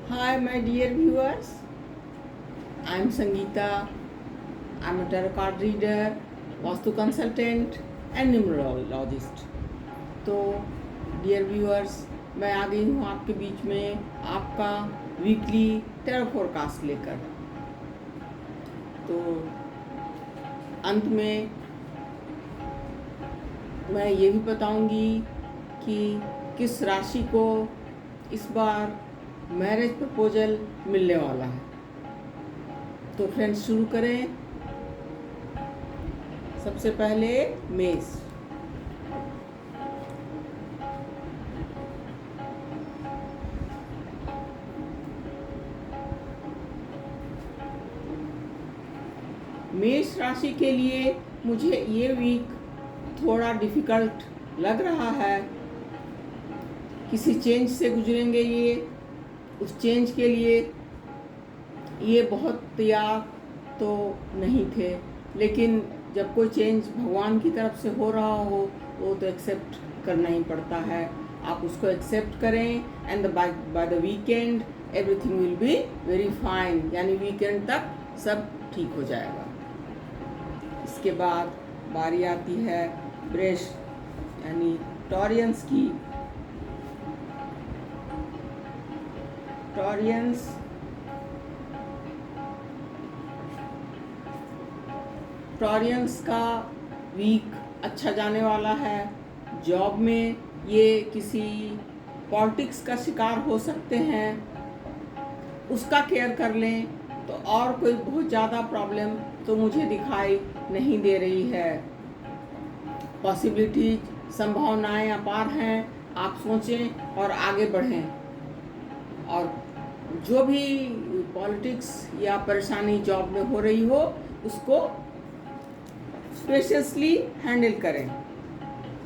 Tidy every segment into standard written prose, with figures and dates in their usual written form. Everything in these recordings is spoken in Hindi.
Hi, my dear viewers. I'm Sangeeta. I'm a tarot card reader, vastu consultant and numerologist. तो डियर व्यूअर्स, मैं आ गई हूँ आपके बीच में आपका वीकली टैरो फोरकास्ट लेकर। तो अंत में मैं ये भी बताऊंगी कि किस राशि को इस बार मैरिज प्रपोजल मिलने वाला है। तो फ्रेंड्स, शुरू करें। सबसे पहले मेष। मेष राशि के लिए मुझे ये वीक थोड़ा डिफिकल्ट लग रहा है। किसी चेंज से गुजरेंगे ये। उस चेंज के लिए ये बहुत तैयार तो नहीं थे, लेकिन जब कोई चेंज भगवान की तरफ से हो रहा हो वो तो एक्सेप्ट करना ही पड़ता है। आप उसको एक्सेप्ट करें and by the weekend everything will be very fine, यानी वीकेंड तक सब ठीक हो जाएगा। इसके बाद बारी आती है वृष यानी टॉरियंस की। टॉरियंस का वीक अच्छा जाने वाला है। जॉब में ये किसी पॉलिटिक्स का शिकार हो सकते हैं, उसका केयर कर लें तो और कोई बहुत ज़्यादा प्रॉब्लम तो मुझे दिखाई नहीं दे रही है। पॉसिबिलिटीज, संभावनाएं अपार हैं। आप सोचें और आगे बढ़ें, और जो भी पॉलिटिक्स या परेशानी जॉब में हो रही हो उसको स्पेशियसली हैंडल करें।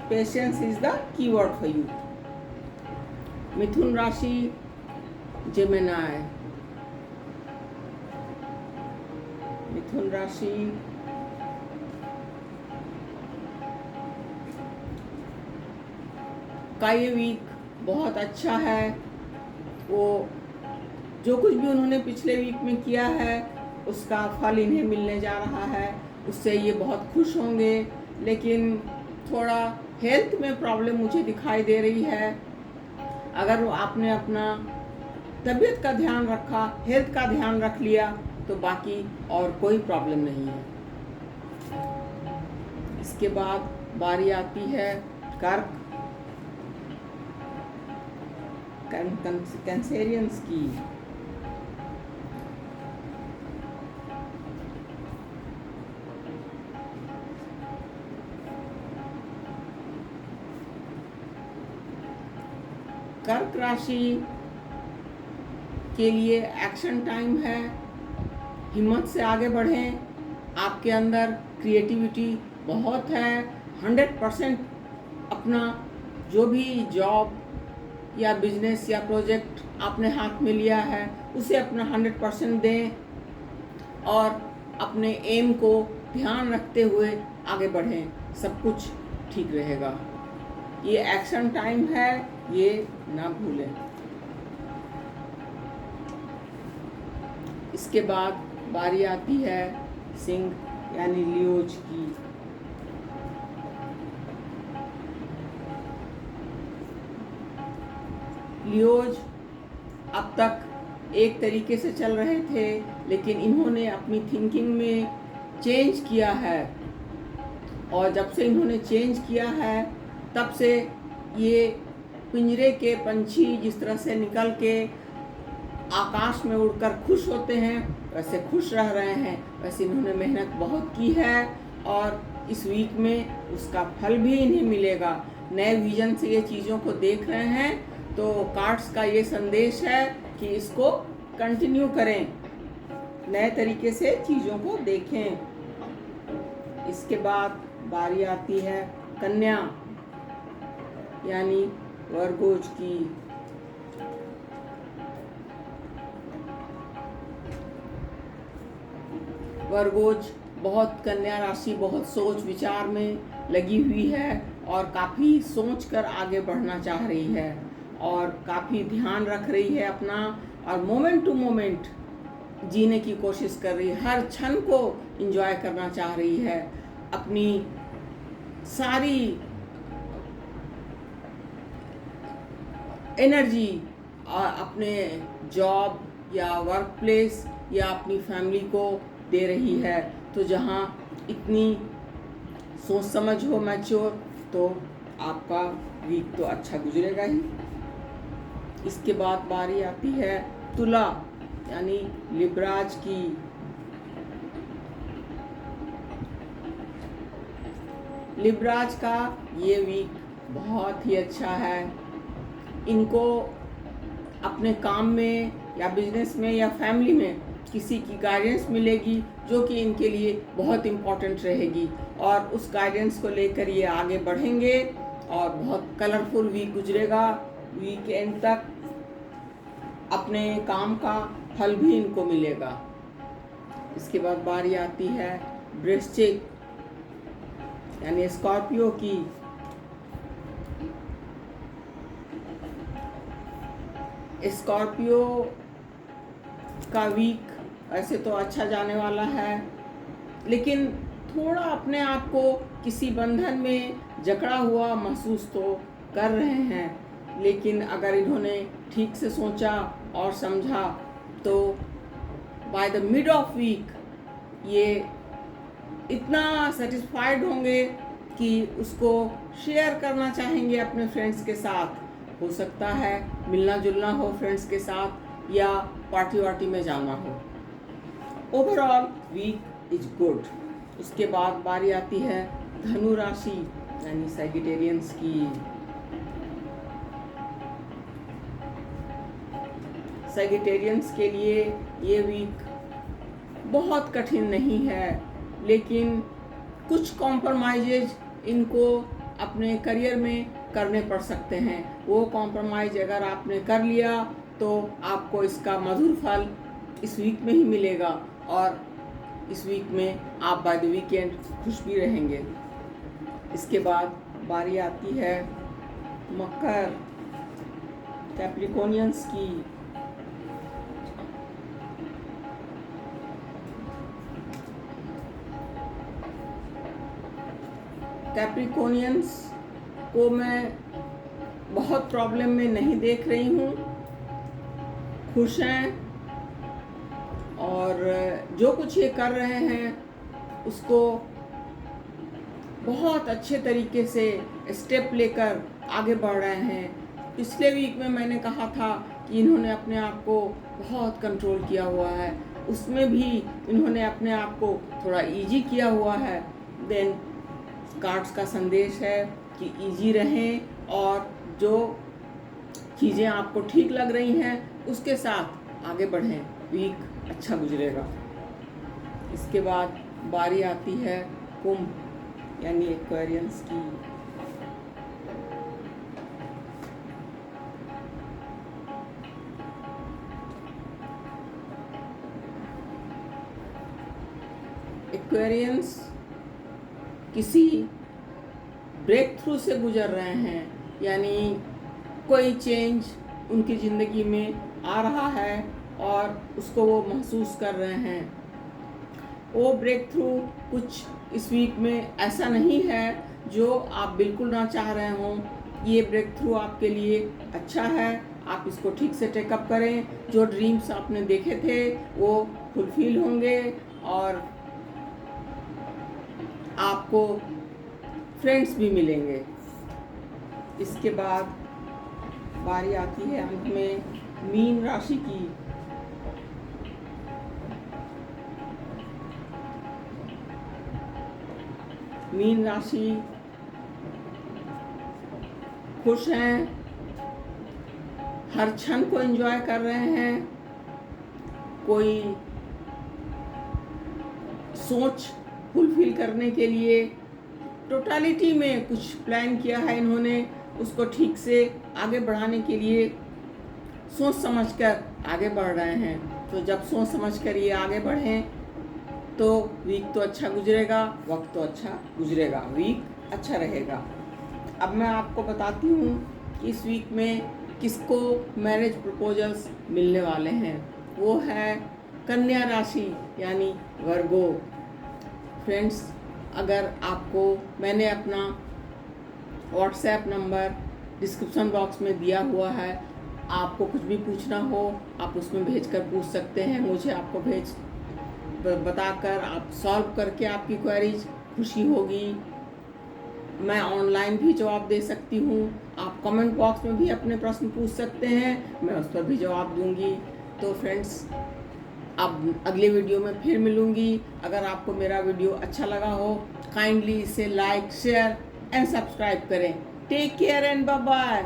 Patience is the keyword for you. मिथुन राशि, जेमिनी। मिथुन राशि का ये वीक बहुत अच्छा है। वो जो कुछ भी उन्होंने पिछले वीक में किया है उसका फल इन्हें मिलने जा रहा है। उससे ये बहुत खुश होंगे, लेकिन थोड़ा हेल्थ में प्रॉब्लम मुझे दिखाई दे रही है। अगर आपने अपना तबीयत का ध्यान रखा, हेल्थ का ध्यान रख लिया तो बाकी और कोई प्रॉब्लम नहीं है। इसके बाद बारी आती है कर्क कैंसेरियंस की। कर्क राशि के लिए एक्शन टाइम है। हिम्मत से आगे बढ़ें। आपके अंदर क्रिएटिविटी बहुत है। 100% अपना जो भी जॉब या बिजनेस या प्रोजेक्ट आपने हाथ में लिया है उसे अपना 100% दें और अपने एम को ध्यान रखते हुए आगे बढ़ें। सब कुछ ठीक रहेगा। ये एक्शन टाइम है, ये ना भूलें। इसके बाद बारी आती है सिंह यानी लियोज की। लियोज अब तक एक तरीके से चल रहे थे, लेकिन इन्होंने अपनी थिंकिंग में चेंज किया है, और जब से इन्होंने चेंज किया है तब से ये पिंजरे के पंछी जिस तरह से निकल के आकाश में उड़कर खुश होते हैं वैसे खुश रह रहे हैं। वैसे इन्होंने मेहनत बहुत की है और इस वीक में उसका फल भी इन्हें मिलेगा। नए विजन से ये चीज़ों को देख रहे हैं, तो कार्ड्स का ये संदेश है कि इसको कंटिन्यू करें, नए तरीके से चीज़ों को देखें। इसके बाद बारी आती है कन्या यानी वर्गोज की। वर्गोज बहुत, कन्या राशि बहुत सोच विचार में लगी हुई है और काफ़ी सोच कर आगे बढ़ना चाह रही है, और काफ़ी ध्यान रख रही है अपना, और मोमेंट टू मोमेंट जीने की कोशिश कर रही है, हर क्षण को एंजॉय करना चाह रही है। अपनी सारी एनर्जी अपने जॉब या वर्क प्लेस या अपनी फैमिली को दे रही है। तो जहाँ इतनी सोच समझ हो, मैच्योर, तो आपका वीक तो अच्छा गुजरेगा ही। इसके बाद बारी आती है तुला यानी लिब्राज की। लिब्राज का ये वीक बहुत ही अच्छा है। इनको अपने काम में या बिजनेस में या फैमिली में किसी की गाइडेंस मिलेगी जो कि इनके लिए बहुत इम्पोर्टेंट रहेगी, और उस गाइडेंस को लेकर ये आगे बढ़ेंगे और बहुत कलरफुल वीक गुजरेगा। वीकेंड तक अपने काम का फल भी इनको मिलेगा। इसके बाद बारी आती है वृश्चिक यानी स्कॉर्पियो की। स्कॉर्पियो का वीक ऐसे तो अच्छा जाने वाला है, लेकिन थोड़ा अपने आप को किसी बंधन में जकड़ा हुआ महसूस तो कर रहे हैं, लेकिन अगर इन्होंने ठीक से सोचा और समझा तो by the mid of week ये इतना सेटिस्फाइड होंगे कि उसको शेयर करना चाहेंगे अपने फ्रेंड्स के साथ। हो सकता है मिलना जुलना हो फ्रेंड्स के साथ या पार्टी वार्टी में जाना हो। Overall week is good. उसके बाद बारी आती है धनु राशि यानी सैजिटेरियंस की। सैजिटेरियंस के लिए ये वीक बहुत कठिन नहीं है, लेकिन कुछ कॉम्प्रोमाइजेज इनको अपने करियर में करने पड़ सकते हैं। वो कॉम्प्रोमाइज अगर आपने कर लिया तो आपको इसका मधुर फल इस वीक में ही मिलेगा, और इस वीक में आप बाय द वीकेंड खुश भी रहेंगे। इसके बाद बारी आती है मकर कैप्रिकॉनियंस की। कैप्रिकॉनियंस को मैं बहुत प्रॉब्लम में नहीं देख रही हूँ, खुश हैं और जो कुछ ये कर रहे हैं उसको बहुत अच्छे तरीके से स्टेप लेकर आगे बढ़ रहे हैं। पिछले वीक में मैंने कहा था कि इन्होंने अपने आप को बहुत कंट्रोल किया हुआ है, उसमें भी इन्होंने अपने आप को थोड़ा इजी किया हुआ है। देन कार्ड्स का संदेश है कि इजी रहें और जो चीज़ें आपको ठीक लग रही हैं उसके साथ आगे बढ़ें, वीक अच्छा गुजरेगा। इसके बाद बारी आती है कुंभ यानी एक्वेरियंस की। एक्वेरियंस किसी ब्रेक थ्रू से गुजर रहे हैं, यानी कोई चेंज उनकी ज़िंदगी में आ रहा है और उसको वो महसूस कर रहे हैं। वो ब्रेक थ्रू कुछ इस वीक में ऐसा नहीं है जो आप बिल्कुल ना चाह रहे हों। ये ब्रेक थ्रू आपके लिए अच्छा है, आप इसको ठीक से टेकअप करें। जो ड्रीम्स आपने देखे थे वो फुलफिल होंगे और आपको फ्रेंड्स भी मिलेंगे। इसके बाद बारी आती है अंत में मीन राशि की। मीन राशि खुश हैं, हर क्षण को एंजॉय कर रहे हैं। कोई सोच फुलफिल करने के लिए टोटलिटी में कुछ प्लान किया है इन्होंने, उसको ठीक से आगे बढ़ाने के लिए सोच समझकर आगे बढ़ रहे हैं। तो जब सोच समझकर ये आगे बढ़ें तो वीक तो अच्छा गुजरेगा, वक्त तो अच्छा गुजरेगा, वीक अच्छा रहेगा। अब मैं आपको बताती हूँ कि इस वीक में किसको मैरिज प्रपोजल्स मिलने वाले हैं, वो है कन्या राशि यानी वर्गो। फ्रेंड्स, अगर आपको मैंने अपना व्हाट्सएप नंबर डिस्क्रिप्शन बॉक्स में दिया हुआ है, आपको कुछ भी पूछना हो आप उसमें भेजकर पूछ सकते हैं। मुझे आपको बताकर आप सॉल्व करके आपकी क्वेरीज खुशी होगी। मैं ऑनलाइन भी जवाब दे सकती हूँ। आप कमेंट बॉक्स में भी अपने प्रश्न पूछ सकते हैं, मैं उस पर भी जवाब दूंगी। तो फ्रेंड्स, अब अगले वीडियो में फिर मिलूंगी। अगर आपको मेरा वीडियो अच्छा लगा हो, काइंडली इसे लाइक, शेयर एंड सब्सक्राइब करें। Take care and bye bye.